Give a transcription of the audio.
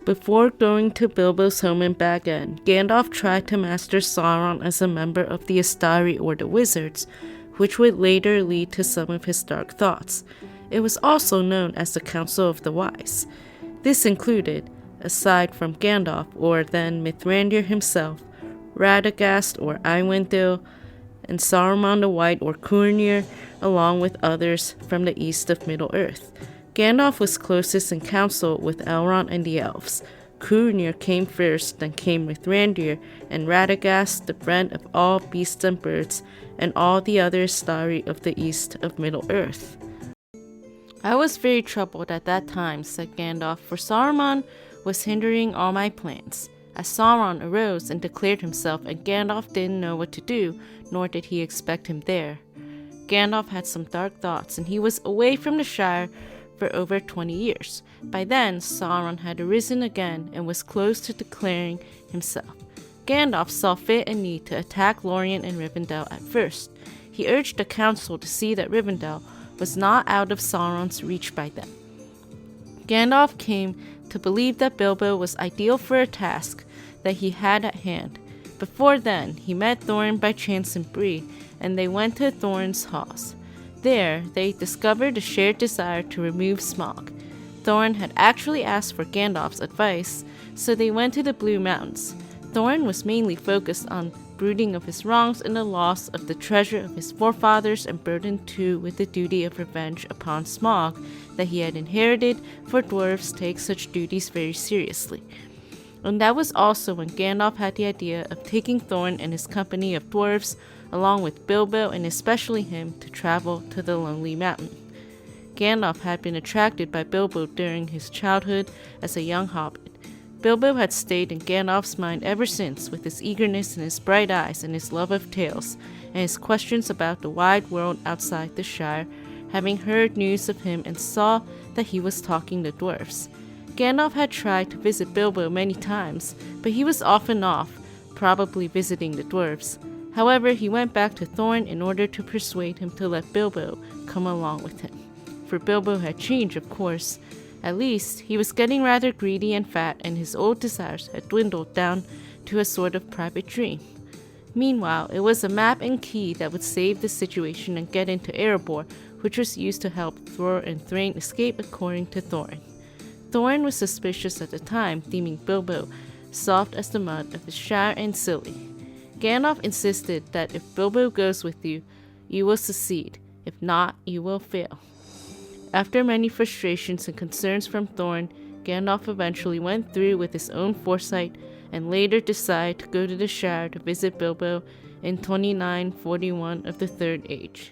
Before going to Bilbo's home in Bag End, Gandalf tried to master Sauron as a member of the Istari or the Wizards, which would later lead to some of his dark thoughts. It was also known as the Council of the Wise. This included, aside from Gandalf or then Mithrandir himself, Radagast or Aiwendil, and Saruman the White or Curunir, along with others from the east of Middle-earth. Gandalf was closest in council with Elrond and the elves. Curunir came first, then came Mithrandir, and Radagast, the friend of all beasts and birds, and all the other Istari of the east of Middle-earth. I was very troubled at that time, said Gandalf, for Saruman was hindering all my plans. As Sauron arose and declared himself, and Gandalf didn't know what to do, nor did he expect him there. Gandalf had some dark thoughts, and he was away from the Shire for over 20 years. By then, Sauron had arisen again and was close to declaring himself. Gandalf saw fit and need to attack Lorien and Rivendell at first. He urged the council to see that Rivendell was not out of Sauron's reach by then. Gandalf came to believe that Bilbo was ideal for a task that he had at hand. Before then, he met Thorin by chance in Bree, and they went to Thorin's halls. There, they discovered a shared desire to remove Smaug. Thorin had actually asked for Gandalf's advice, so they went to the Blue Mountains. Thorin was mainly focused on brooding of his wrongs and the loss of the treasure of his forefathers, and burdened too with the duty of revenge upon Smaug that he had inherited, for dwarves take such duties very seriously. And that was also when Gandalf had the idea of taking Thorin and his company of dwarves, along with Bilbo and especially him, to travel to the Lonely Mountain. Gandalf had been attracted by Bilbo during his childhood as a young hobbit. Bilbo had stayed in Gandalf's mind ever since, with his eagerness and his bright eyes and his love of tales, and his questions about the wide world outside the Shire, having heard news of him and saw that he was talking to dwarves. Gandalf had tried to visit Bilbo many times, but he was often off, probably visiting the dwarves. However, he went back to Thorin in order to persuade him to let Bilbo come along with him. For Bilbo had changed, of course. At least, he was getting rather greedy and fat, and his old desires had dwindled down to a sort of private dream. Meanwhile, it was a map and key that would save the situation and get into Erebor, which was used to help Thror and Thrain escape according to Thorin. Thorin was suspicious at the time, deeming Bilbo soft as the mud of the Shire and silly. Gandalf insisted that if Bilbo goes with you, you will succeed. If not, you will fail. After many frustrations and concerns from Thorin, Gandalf eventually went through with his own foresight and later decided to go to the Shire to visit Bilbo in 2941 of the Third Age.